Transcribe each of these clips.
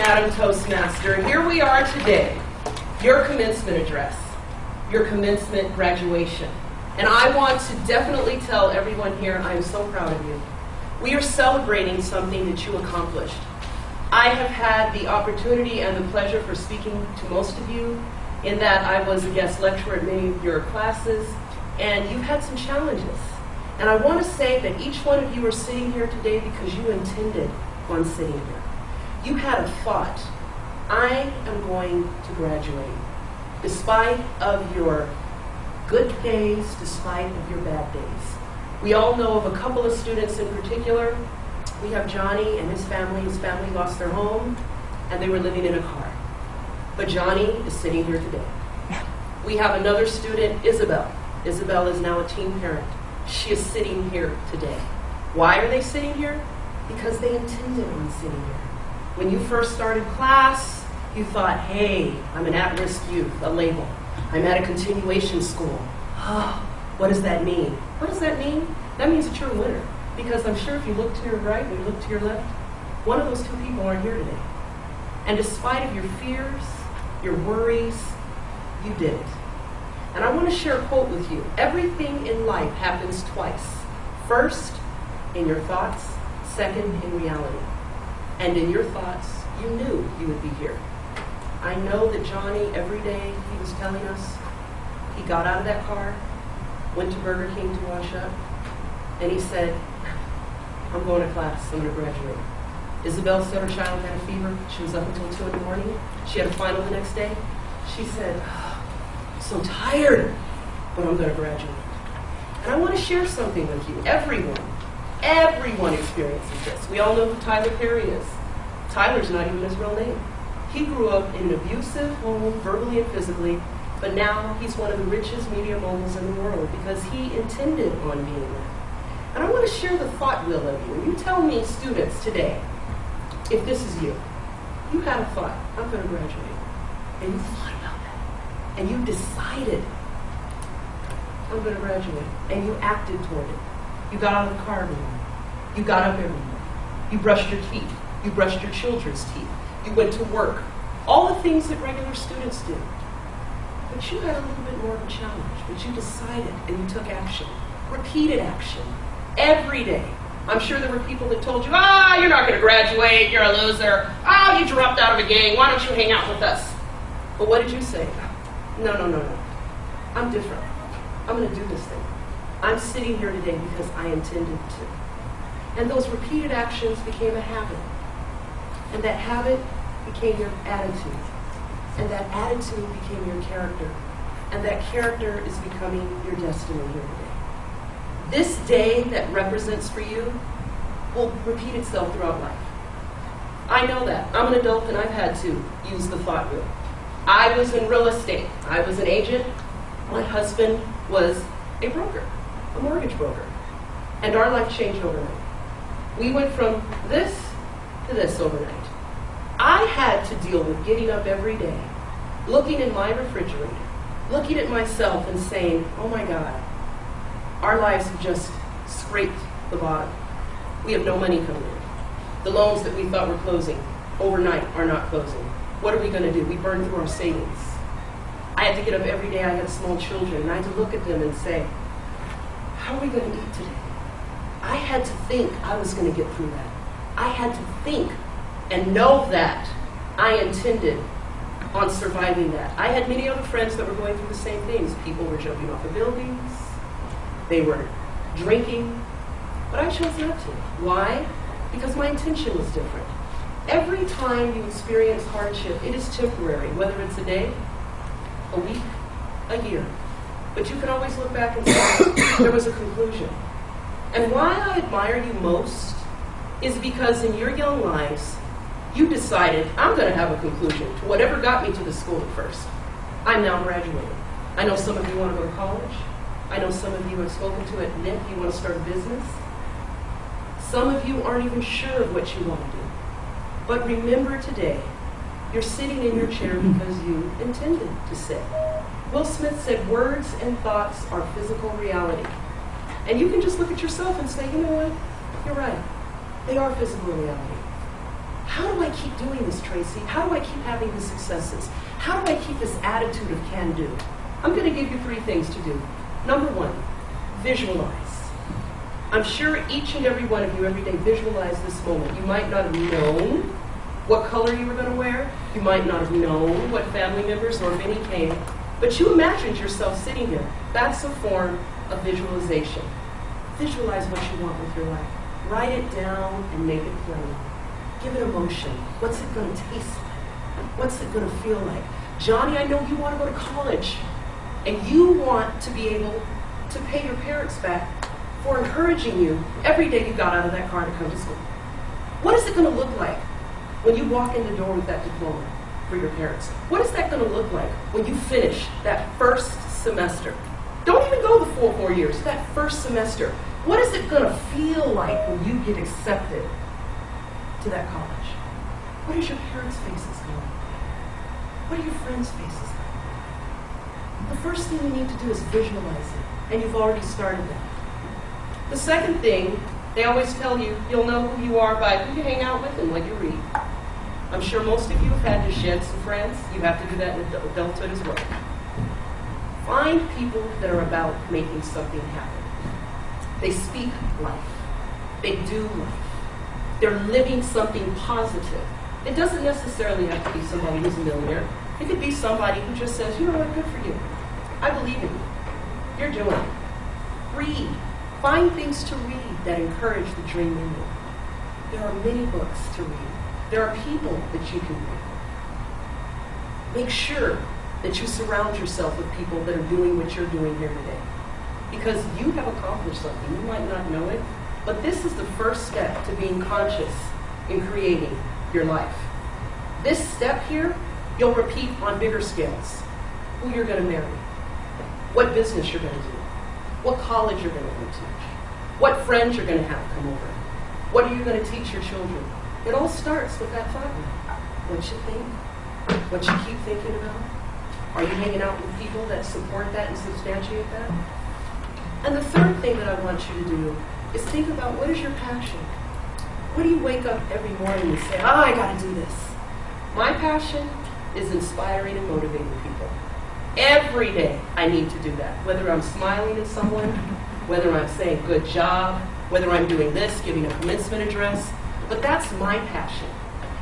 Madam Toastmaster. Here we are today, your commencement address, your commencement graduation. And I want to definitely tell everyone here, I am so proud of you. We are celebrating something that you accomplished. I have had the opportunity and the pleasure for speaking to most of you in that I was a guest lecturer at many of your classes, and you've had some challenges. And I want to say that each one of you are sitting here today because you intended on sitting here. You had a thought, I am going to graduate, despite of your good days, despite of your bad days. We all know of a couple of students in particular. We have Johnny and his family lost their home, and they were living in a car. But Johnny is sitting here today. We have another student, Isabel. Isabel is now a teen parent. She is sitting here today. Why are they sitting here? Because they intended on sitting here. When you first started class, you thought, hey, I'm an at-risk youth, a label. I'm at a continuation school. Oh, what does that mean? What does that mean? That means that you're a winner. Because I'm sure if you look to your right and you look to your left, one of those two people aren't here today. And despite of your fears, your worries, you did it. And I want to share a quote with you. Everything in life happens twice. First, in your thoughts. Second, in reality. And in your thoughts, you knew you would be here. I know that Johnny, every day he was telling us, he got out of that car, went to Burger King to wash up, and he said, I'm going to class, I'm going to graduate. Isabel said her child had a fever. She was up until 2 in the morning. She had a final the next day. She said, I'm so tired, but I'm going to graduate. And I want to share something with you. Everyone experiences this. We all know who Tyler Perry is. Tyler's not even his real name. He grew up in an abusive home, verbally and physically, but now he's one of the richest media moguls in the world because he intended on being that. And I want to share the thought wheel of you. You tell me, students, today, if this is you, you had a thought, I'm going to graduate. And you thought about that. And you decided, I'm going to graduate. And you acted toward it. You got out of the car every morning. You got up every morning. You brushed your teeth. You brushed your children's teeth. You went to work. All the things that regular students do. But you had a little bit more of a challenge. But you decided and you took action. Repeated action. Every day. I'm sure there were people that told you, you're not going to graduate. You're a loser. You dropped out of a gang. Why don't you hang out with us? But what did you say? No. I'm different. I'm going to do this thing. I'm sitting here today because I intended to. And those repeated actions became a habit. And that habit became your attitude. And that attitude became your character. And that character is becoming your destiny here today. This day that represents for you will repeat itself throughout life. I know that. I'm an adult and I've had to use the thought wheel. I was in real estate. I was an agent. My husband was a broker. A mortgage broker. And our life changed overnight. We went from this to this overnight. I had to deal with getting up every day, looking in my refrigerator, looking at myself and saying, oh my God, our lives have just scraped the bottom. We have no money coming in. The loans that we thought were closing overnight are not closing. What are we going to do? We burned through our savings. I had to get up every day. I had small children, and I had to look at them and say, how are we going to eat today? I had to think I was going to get through that. I had to think and know that I intended on surviving that. I had many other friends that were going through the same things. People were jumping off of buildings. They were drinking. But I chose not to. Why? Because my intention was different. Every time you experience hardship, it is temporary, whether it's a day, a week, a year. But you can always look back and say, there was a conclusion. And why I admire you most is because in your young lives, you decided, I'm going to have a conclusion to whatever got me to the school at first. I'm now graduating. I know some of you want to go to college. I know some of you have spoken to at NIP, you want to start a business. Some of you aren't even sure of what you want to do. But remember today, you're sitting in your chair because you intended to sit. Will Smith said, words and thoughts are physical reality. And you can just look at yourself and say, you know what? You're right. They are physical reality. How do I keep doing this, Tracie? How do I keep having these successes? How do I keep this attitude of can-do? I'm going to give you 3 things to do. Number 1, visualize. I'm sure each and every one of you every day visualize this moment. You might not have known what color you were going to wear. You might not have known what family members or if any came. But you imagined yourself sitting here. That's a form of visualization. Visualize what you want with your life. Write it down and make it plain. Give it emotion. What's it going to taste like? What's it going to feel like? Johnny, I know you want to go to college. And you want to be able to pay your parents back for encouraging you every day you got out of that car to come to school. What is it going to look like when you walk in the door with that diploma for your parents? What is that going to look like when you finish that first semester? Don't even go the full 4 years, that first semester. What is it going to feel like when you get accepted to that college? What is your parents' faces going to look like? What are your friends' faces like? The first thing you need to do is visualize it, and you've already started that. The second thing, they always tell you, you'll know who you are by who you hang out with and what you read. I'm sure most of you have had to shed some friends. You have to do that in adulthood as well. Find people that are about making something happen. They speak life. They do life. They're living something positive. It doesn't necessarily have to be somebody who's a millionaire. It could be somebody who just says, you know what, good for you. I believe in you. You're doing it. Read. Find things to read that encourage the dream in you. There are many books to read. There are people that you can read. Make sure that you surround yourself with people that are doing what you're doing here today. Because you have accomplished something. You might not know it, but this is the first step to being conscious in creating your life. This step here, you'll repeat on bigger scales. Who you're going to marry, what business you're going to do, what college you're going to go teach, what friends you're going to have come over, what are you going to teach your children. It all starts with that thought. What you think, what you keep thinking about. Are you hanging out with people that support that and substantiate that? And the third thing that I want you to do is think about what is your passion. What do you wake up every morning and say, I got to do this? My passion is inspiring and motivating people. Every day I need to do that, whether I'm smiling at someone, whether I'm saying good job, whether I'm doing this, giving a commencement address, but that's my passion.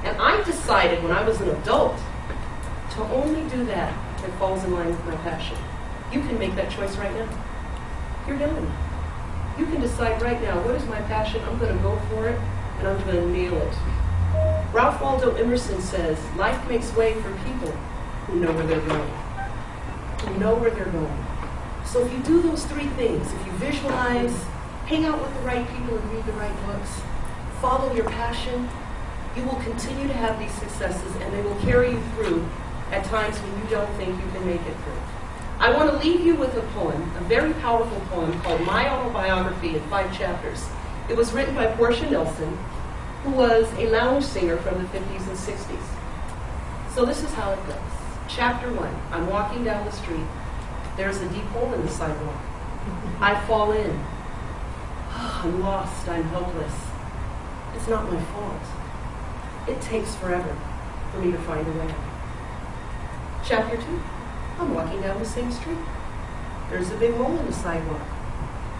And I decided when I was an adult to only do that that falls in line with my passion. You can make that choice right now. You're done. You can decide right now, what is my passion? I'm going to go for it, and I'm going to nail it. Ralph Waldo Emerson says, life makes way for people who know where they're going. Who know where they're going. So if you do those 3 things, if you visualize, hang out with the right people and read the right books, follow your passion, you will continue to have these successes, and they will carry you through at times when you don't think you can make it through. I want to leave you with a poem, a very powerful poem called My Autobiography in 5 chapters. It was written by Portia Nelson, who was a lounge singer from the 50s and 60s. So this is how it goes. Chapter 1, I'm walking down the street. There's a deep hole in the sidewalk. I fall in. I'm lost, I'm helpless. It's not my fault. It takes forever for me to find a way out. Chapter 2, I'm walking down the same street. There's a big hole in the sidewalk.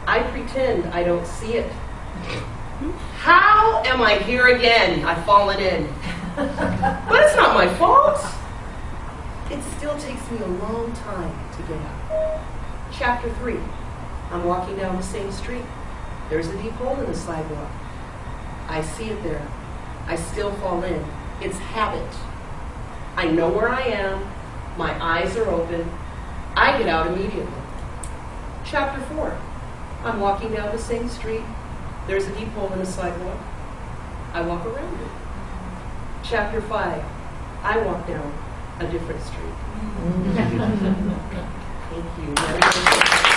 I pretend I don't see it. How am I here again? I've fallen in. But it's not my fault. It still takes me a long time to get out. Chapter 3, I'm walking down the same street. There's a deep hole in the sidewalk. I see it there. I still fall in. It's habit. I know where I am. My eyes are open. I get out immediately. Chapter 4, I'm walking down the same street. There's a deep hole in the sidewalk. I walk around it. Chapter 5, I walk down a different street. Thank you.